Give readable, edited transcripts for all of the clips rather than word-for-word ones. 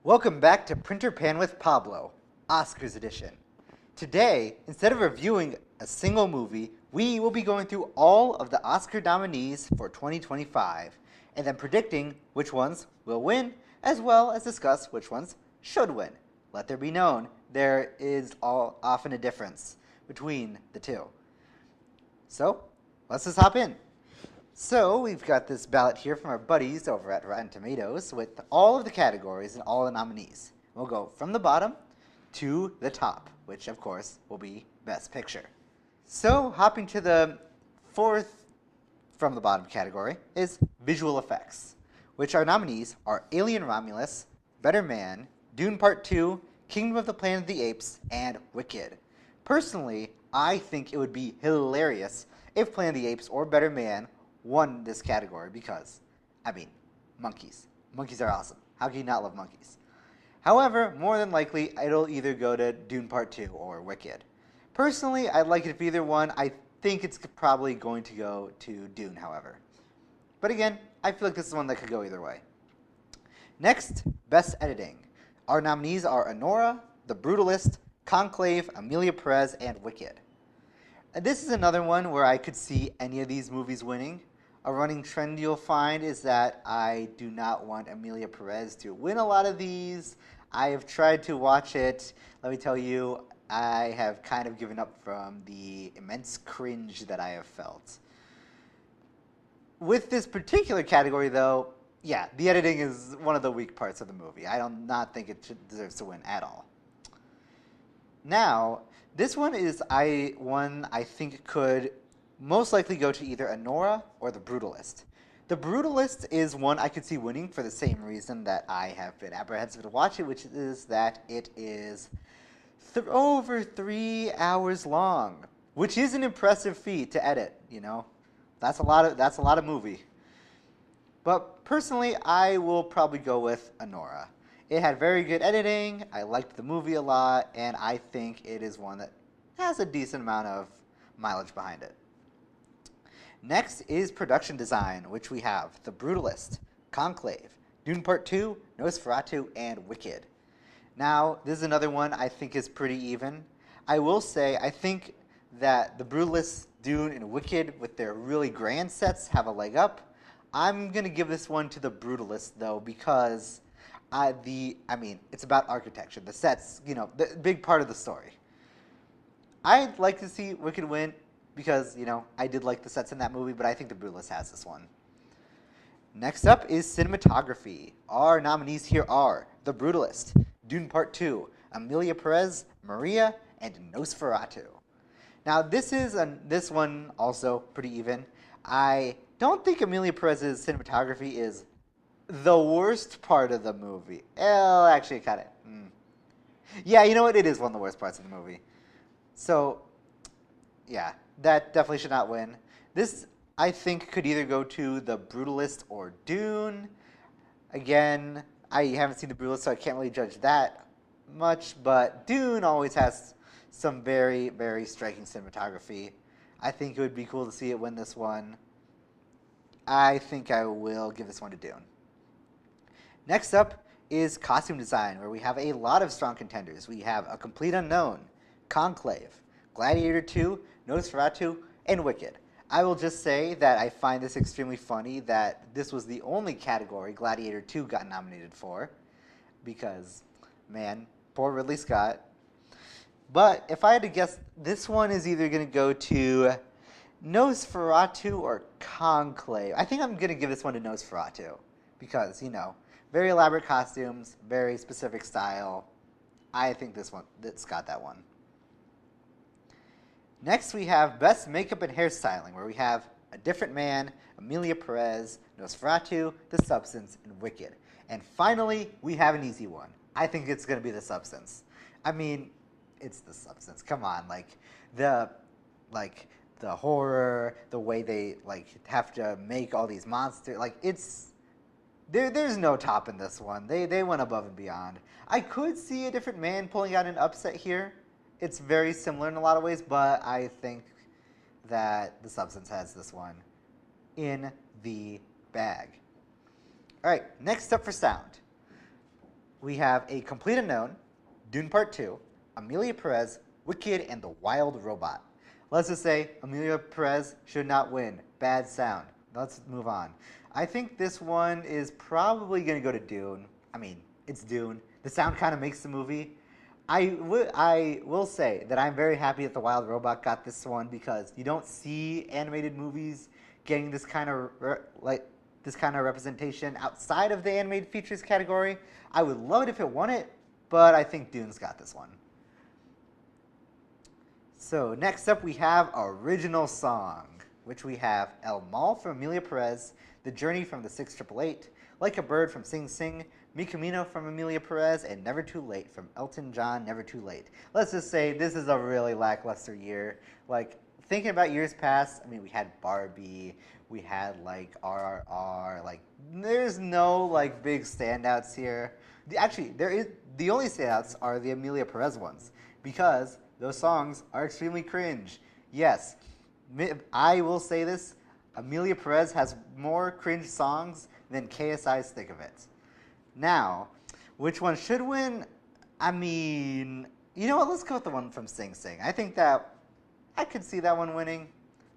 Welcome back to Printer Pan with Pablo, Oscars edition. Today, instead of reviewing a single movie, we will be going through all of the Oscar nominees for 2025 and then predicting which ones will win, as well as discuss which ones should win. Let there be known, there is often a difference between the two. So, let's just hop in. So we've got this ballot here from our buddies over at Rotten Tomatoes with all of the categories and all the nominees. We'll go from the bottom to the top, which of course will be Best Picture. So hopping to the fourth from the bottom category is Visual Effects, which our nominees are Alien Romulus, Better Man, Dune Part 2, Kingdom of the Planet of the Apes, and Wicked. Personally, I think it would be hilarious if Planet of the Apes or Better Man won this category because, monkeys. Monkeys are awesome. How can you not love monkeys? However, more than likely, it'll either go to Dune Part 2 or Wicked. Personally, I'd like it if either one. I think it's probably going to go to Dune, however. But again, I feel like this is one that could go either way. Next, Best Editing. Our nominees are Anora, The Brutalist, Conclave, Amelia Perez, and Wicked. This is another one where I could see any of these movies winning. A running trend you'll find is that I do not want Amelia Perez to win a lot of these. I have tried to watch it. Let me tell you, I have kind of given up from the immense cringe that I have felt. With this particular category, though, yeah, the editing is one of the weak parts of the movie. I do not think it deserves to win at all. Now, this one is one I think could most likely go to either Anora or The Brutalist. The Brutalist is one I could see winning for the same reason that I have been apprehensive to watch it, which is that it is over 3 hours long, which is an impressive feat to edit. That's a lot of movie. But personally, I will probably go with Anora. It had very good editing, I liked the movie a lot, and I think it is one that has a decent amount of mileage behind it. Next is Production Design, which we have The Brutalist, Conclave, Dune Part 2, Nosferatu, and Wicked. Now, this is another one I think is pretty even. I will say, I think that The Brutalist, Dune, and Wicked, with their really grand sets, have a leg up. I'm going to give this one to The Brutalist, though, because it's about architecture. The sets, the big part of the story. I'd like to see Wicked win because, I did like the sets in that movie, but I think The Brutalist has this one. Next up is Cinematography. Our nominees here are The Brutalist, Dune Part 2, Amelia Perez, Maria, and Nosferatu. Now, this one also pretty even. I don't think Amelia Perez's cinematography is the worst part of the movie. Well, actually, kind of. Yeah, you know what? It is one of the worst parts of the movie. So, yeah, that definitely should not win. This, I think, could either go to The Brutalist or Dune. Again, I haven't seen The Brutalist, so I can't really judge that much. But Dune always has some very, very striking cinematography. I think it would be cool to see it win this one. I think I will give this one to Dune. Next up is Costume Design, where we have a lot of strong contenders. We have A Complete Unknown, Conclave, Gladiator 2, Nosferatu, and Wicked. I will just say that I find this extremely funny that this was the only category Gladiator 2 got nominated for, because, man, poor Ridley Scott. But if I had to guess, this one is either going to go to Nosferatu or Conclave. I think I'm going to give this one to Nosferatu, because, very elaborate costumes, very specific style. I think it's got that one. Next, we have Best Makeup and Hairstyling, where we have A Different Man, Amelia Perez, Nosferatu, The Substance, and Wicked. And finally, we have an easy one. I think it's going to be The Substance. It's The Substance. Come on, the horror, the way they have to make all these monsters, there's no top in this one. They went above and beyond. I could see A Different Man pulling out an upset here. It's very similar in a lot of ways, but I think that The Substance has this one in the bag. All right, next up for sound. we have A Complete Unknown, Dune Part 2, Amelia Perez, Wicked, and The Wild Robot. Let's just say Amelia Perez should not win. Bad sound. Let's move on. I think this one is probably going to go to Dune. I mean, it's Dune. The sound kind of makes the movie. I will say that I'm very happy that The Wild Robot got this one because you don't see animated movies getting this kind of representation outside of the animated features category. I would love it if it won it, but I think Dune's got this one. So next up we have Original Song, which we have El Mal from Amelia Perez, The Journey from the 688, Like a Bird from Sing Sing, Mi Camino from Amelia Perez, and Never Too Late from Elton John, Never Too Late. Let's just say this is a really lackluster year. Like, thinking about years past, I mean, we had Barbie, we had, like, RRR, like, there's no, like, big standouts here. Actually, the only standouts are the Amelia Perez ones, because those songs are extremely cringe. Yes, I will say this, Amelia Perez has more cringe songs than KSI's Thick of It. Now, which one should win? I mean, you know what? Let's go with the one from Sing Sing. I think that I could see that one winning.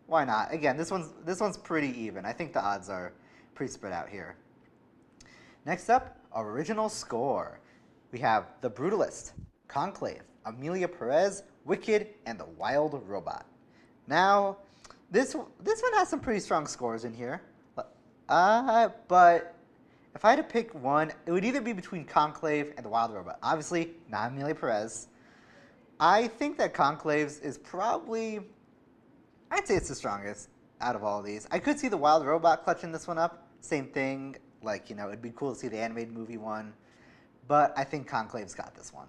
Why not? Again, this one's pretty even. I think the odds are pretty spread out here. Next up, Original Score. We have The Brutalist, Conclave, Amelia Perez, Wicked, and The Wild Robot. Now, this one has some pretty strong scores in here. But if I had to pick one, it would either be between Conclave and The Wild Robot. Obviously, not Amelia Perez. I think that Conclave's is probably, I'd say it's the strongest out of all of these. I could see The Wild Robot clutching this one up. Same thing, like, you know, it'd be cool to see the animated movie one. But I think Conclave's got this one.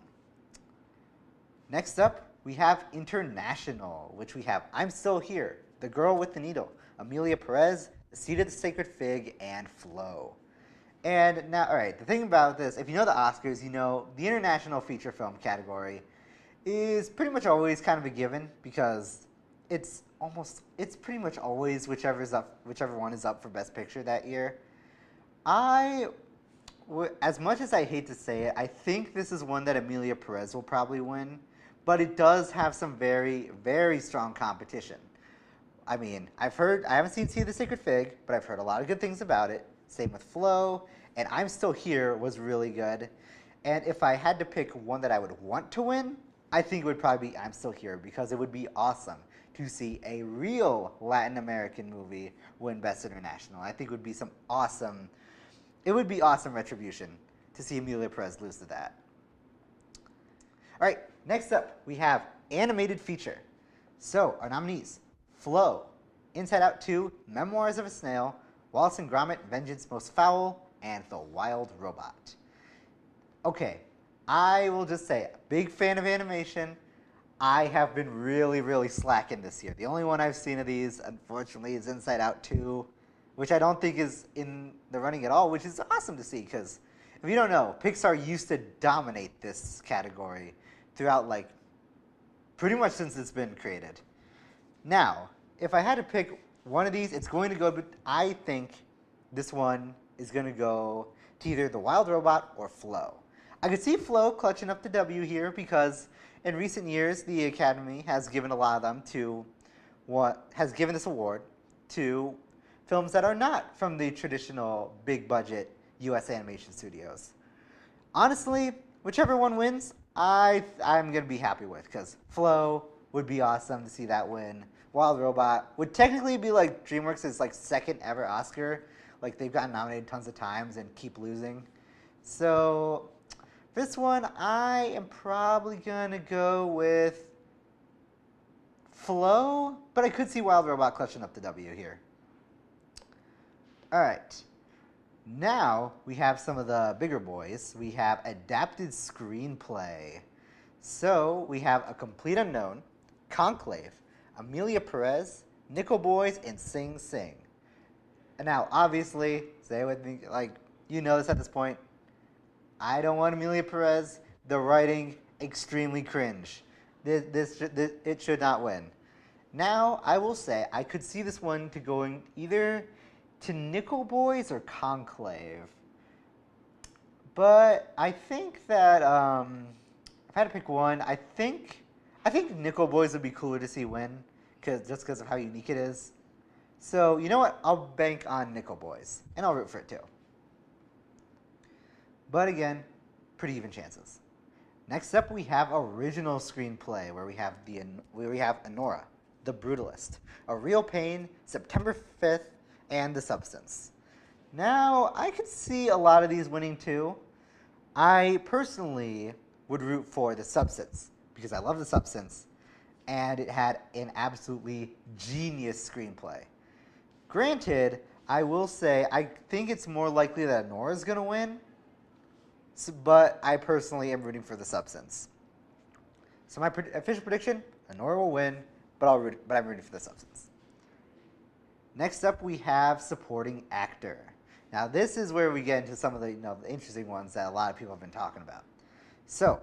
Next up, we have International, which we have I'm Still Here, The Girl with the Needle, Amelia Perez, The Seed of the Sacred Fig, and Flow. And now, all right, the thing about this, if you know the Oscars, you know the international feature film category is pretty much always kind of a given because it's pretty much always whichever one is up for Best Picture that year. As much as I hate to say it, I think this is one that Amelia Perez will probably win, but it does have some very, very strong competition. I mean, I haven't seen Seed of the Sacred Fig, but I've heard a lot of good things about it. Same with Flow, and I'm Still Here was really good. And if I had to pick one that I would want to win, I think it would probably be I'm Still Here because it would be awesome to see a real Latin American movie win Best International. I think it would be awesome retribution to see Amelia Perez lose to that. All right, next up we have Animated Feature. So our nominees: Flow, Inside Out 2, Memoirs of a Snail, Wallace and Gromit, Vengeance Most Foul, and The Wild Robot. Okay, I will just say, big fan of animation. I have been really, really slacking this year. The only one I've seen of these, unfortunately, is Inside Out 2, which I don't think is in the running at all, which is awesome to see, because if you don't know, Pixar used to dominate this category throughout, like, pretty much since it's been created. Now, if I had to pick one of these, it's going to go, but I think this one is going to go to either The Wild Robot or Flow. I could see Flow clutching up the W here because in recent years, the Academy has given a lot of them has given this award to films that are not from the traditional big budget US animation studios. Honestly, whichever one wins, I'm going to be happy with because Flow would be awesome to see that win. Wild Robot would technically be like DreamWorks' like second ever Oscar. Like they've gotten nominated tons of times and keep losing. So this one, I am probably gonna go with Flow, but I could see Wild Robot clutching up the W here. All right, now we have some of the bigger boys. We have Adapted Screenplay. So we have A Complete Unknown, Conclave, Amelia Perez, Nickel Boys, and Sing Sing. And now, obviously, say it with me, like, you know this at this point, I don't want Amelia Perez. The writing, extremely cringe. It should not win. Now, I will say, I could see this one to going either to Nickel Boys or Conclave. But I think that if I had to pick one, I think Nickel Boys would be cooler to see win, just because of how unique it is. So you know what? I'll bank on Nickel Boys, and I'll root for it too. But again, pretty even chances. Next up, we have original screenplay, where we have Anora, The Brutalist, A Real Pain, September 5th, and The Substance. Now, I could see a lot of these winning too. I personally would root for The Substance because I love The Substance, and it had an absolutely genius screenplay. Granted, I will say I think it's more likely that Anora is going to win, but I personally am rooting for The Substance. So my official prediction: Anora will win, but I'm rooting for The Substance. Next up, we have supporting actor. Now, this is where we get into some of the the interesting ones that a lot of people have been talking about. So,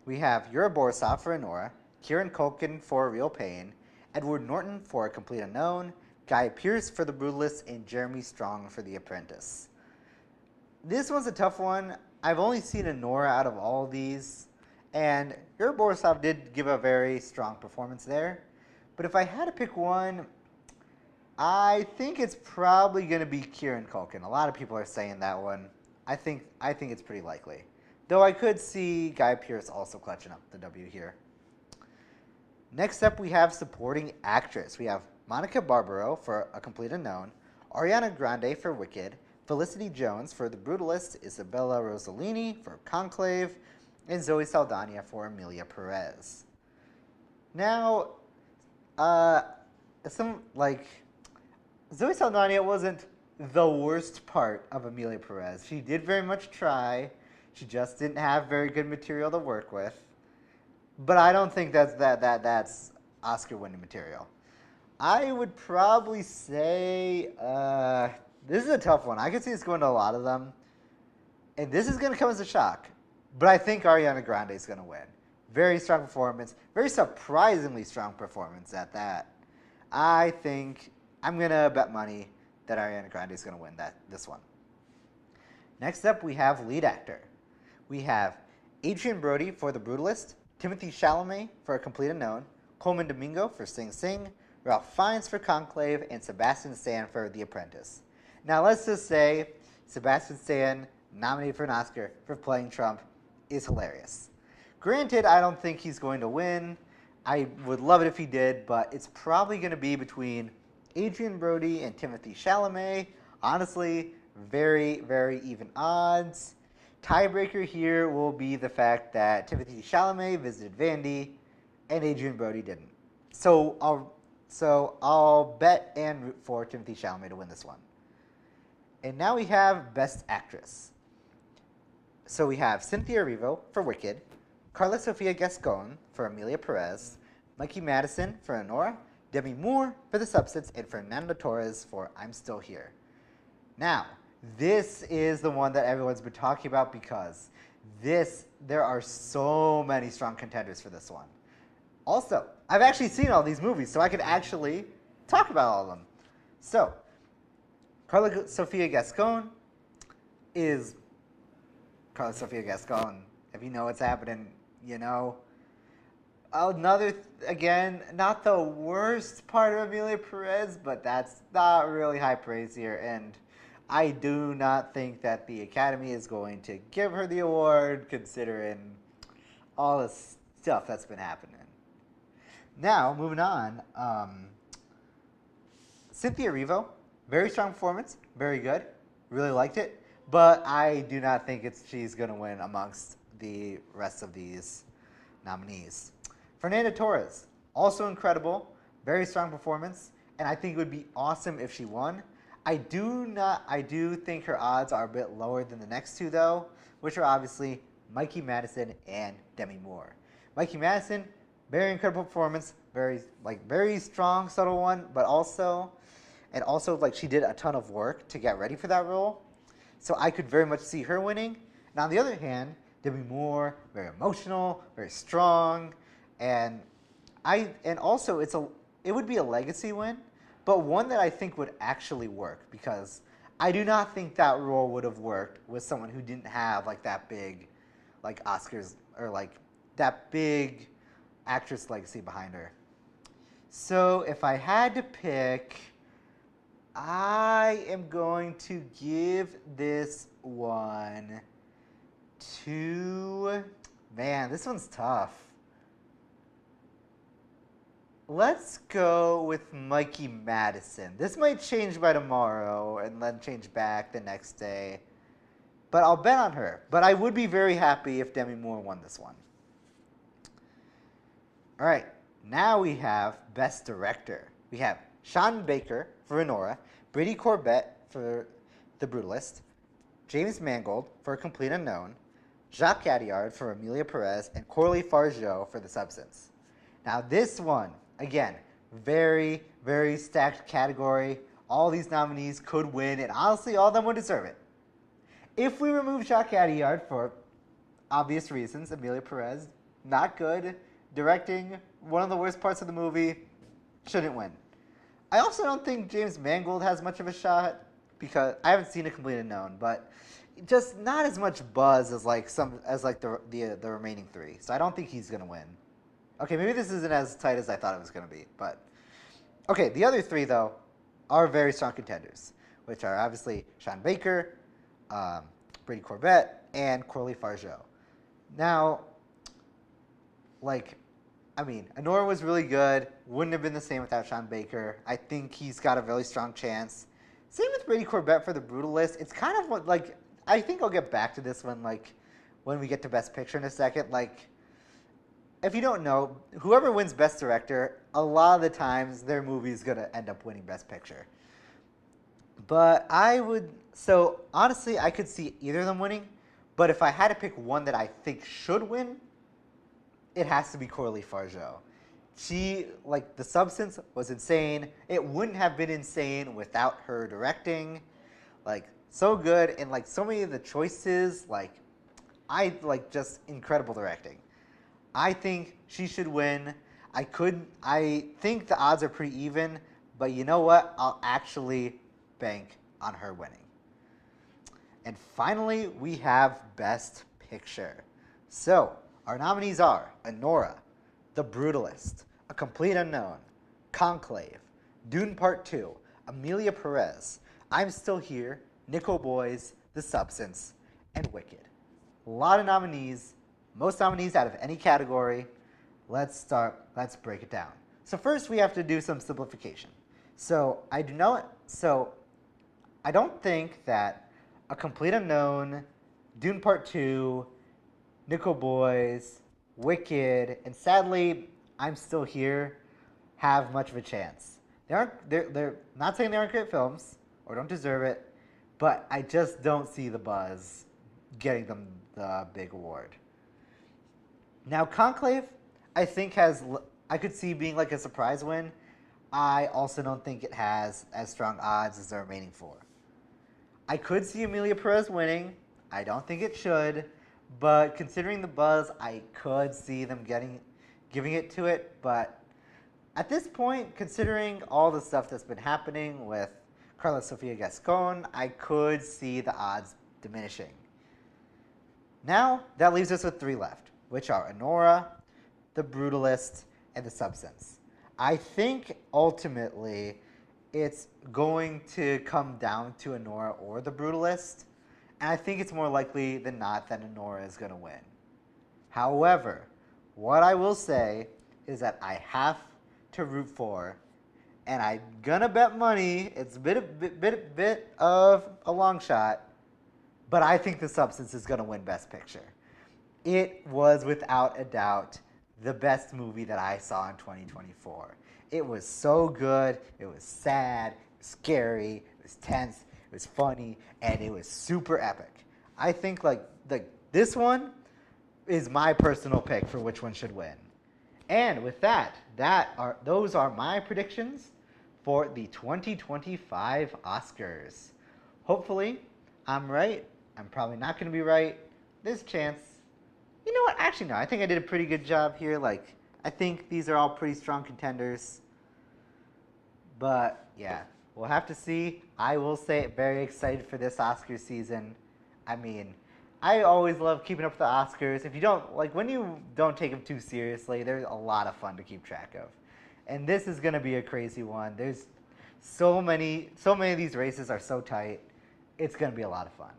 we have Yura Borisov for Anora, Kieran Culkin for Real Pain, Edward Norton for A Complete Unknown, Guy Pearce for The Brutalist, and Jeremy Strong for The Apprentice. This one's a tough one. I've only seen Anora out of all of these, and Yura Borisov did give a very strong performance there. But if I had to pick one, I think it's probably going to be Kieran Culkin. A lot of people are saying that one. I think it's pretty likely. Though I could see Guy Pearce also clutching up the W here. Next up, we have supporting actress. We have Monica Barbaro for A Complete Unknown, Ariana Grande for Wicked, Felicity Jones for The Brutalist, Isabella Rossellini for Conclave, and Zoe Saldana for Emilia Perez. Now, Zoe Saldana wasn't the worst part of Emilia Perez. She did very much try. She just didn't have very good material to work with. But I don't think that's Oscar-winning material. I would probably say this is a tough one. I could see this going to a lot of them, and this is going to come as a shock. But I think Ariana Grande is going to win. Very strong performance. Very surprisingly strong performance at that. I think I'm going to bet money that Ariana Grande is going to win this one. Next up, we have lead actor. We have Adrian Brody for The Brutalist, Timothy Chalamet for A Complete Unknown, Coleman Domingo for Sing Sing, Ralph Fiennes for Conclave, and Sebastian Stan for The Apprentice. Now, let's just say Sebastian Stan, nominated for an Oscar for playing Trump, is hilarious. Granted, I don't think he's going to win. I would love it if he did, but it's probably going to be between Adrian Brody and Timothy Chalamet. Honestly, very, very even odds. Tiebreaker here will be the fact that Timothy Chalamet visited Vandy and Adrian Brody didn't. So I'll bet and root for Timothy Chalamet to win this one. And now we have Best Actress. So we have Cynthia Erivo for Wicked, Carla Sofia Gascon for Emilia Perez, Mikey Madison for Anora, Demi Moore for The Substance, and Fernando Torres for I'm Still Here. Now, this is the one that everyone's been talking about because there are so many strong contenders for this one. Also, I've actually seen all these movies, so I could actually talk about all of them. So, Carla Sofia Gascon is Carla Sofia Gascon. If you know what's happening, you know. Again, not the worst part of Emilia Perez, but that's not really high praise here. And I do not think that the Academy is going to give her the award, considering all the stuff that's been happening. Now, moving on, Cynthia Erivo, very strong performance, very good, really liked it, but I do not think she's going to win amongst the rest of these nominees. Fernanda Torres, also incredible, very strong performance, and I think it would be awesome if she won. I do think her odds are a bit lower than the next two, though, which are obviously Mikey Madison and Demi Moore. Mikey Madison, very incredible performance, very strong, subtle one, but also she did a ton of work to get ready for that role. So I could very much see her winning. And on the other hand, Demi Moore, very emotional, very strong, and also it would be a legacy win, but one that I think would actually work because I do not think that role would have worked with someone who didn't have like that big, like Oscars or like that big actress legacy behind her. So if I had to pick, I am going to give this one to, man, this one's tough. Let's go with Mikey Madison. This might change by tomorrow and then change back the next day. But I'll bet on her. But I would be very happy if Demi Moore won this one. All right, now we have Best Director. We have Sean Baker for Anora, Brady Corbett for The Brutalist, James Mangold for A Complete Unknown, Jacques Audiard for Amelia Perez, and Coralie Fargeau for The Substance. Now this one, again, very, very stacked category. All these nominees could win, and honestly, all of them would deserve it. If we remove Jacques Audiard for obvious reasons, Amelia Perez, not good. Directing, one of the worst parts of the movie, shouldn't win. I also don't think James Mangold has much of a shot because I haven't seen A Complete Unknown, but just not as much buzz as the remaining three. So I don't think he's gonna win. Okay, maybe this isn't as tight as I thought it was gonna be, but okay. The other three though are very strong contenders, which are obviously Sean Baker, Brady Corbett, and Coralie Fargeau. Now, Anora was really good. Wouldn't have been the same without Sean Baker. I think he's got a really strong chance. Same with Brady Corbett for The Brutalist. It's kind of like, I think I'll get back to this one when we get to Best Picture in a second. Like, if you don't know, whoever wins Best Director, a lot of the times their movie is going to end up winning Best Picture. But honestly, I could see either of them winning. But if I had to pick one that I think should win, it has to be Coralie Fargeau. She, The Substance was insane. It wouldn't have been insane without her directing. So good. And, so many of the choices, just incredible directing. I think she should win. I think the odds are pretty even. But you know what? I'll actually bank on her winning. And finally, we have Best Picture. So, our nominees are Anora, The Brutalist, A Complete Unknown, Conclave, Dune Part 2, Amelia Perez, I'm Still Here, Nickel Boys, The Substance, and Wicked. A lot of nominees, most nominees out of any category. Let's break it down. So first we have to do some simplification. I don't think that A Complete Unknown, Dune Part 2, Nickel Boys, Wicked, and sadly, I'm Still Here, have much of a chance. They're not saying they aren't great films or don't deserve it, but I just don't see the buzz getting them the big award. Now, Conclave, I think I could see being a surprise win. I also don't think it has as strong odds as the remaining four. I could see Amelia Perez winning. I don't think it should. But considering the buzz, I could see them giving it to it. But at this point, considering all the stuff that's been happening with Carla Sofia Gascon, I could see the odds diminishing. Now, that leaves us with three left, which are Anora, The Brutalist, and The Substance. I think ultimately it's going to come down to Anora or The Brutalist. And I think it's more likely than not that Anora is going to win. However, what I will say is that I have to root for, and I'm going to bet money, it's a bit of a long shot, but I think The Substance is going to win Best Picture. It was, without a doubt, the best movie that I saw in 2024. It was so good, it was sad, it was scary, it was tense, it was funny, and it was super epic. I think this one is my personal pick for which one should win. And with those are my predictions for the 2025 Oscars. Hopefully, I'm right. I'm probably not going to be right. There's a chance. You know what? Actually, no. I think I did a pretty good job here. I think these are all pretty strong contenders. But, yeah. We'll have to see. I will say very excited for this Oscar season. I mean, I always love keeping up with the Oscars. If you don't, like, when you don't take them too seriously, they're a lot of fun to keep track of. And this is going to be a crazy one. There's so many of these races are so tight. It's going to be a lot of fun.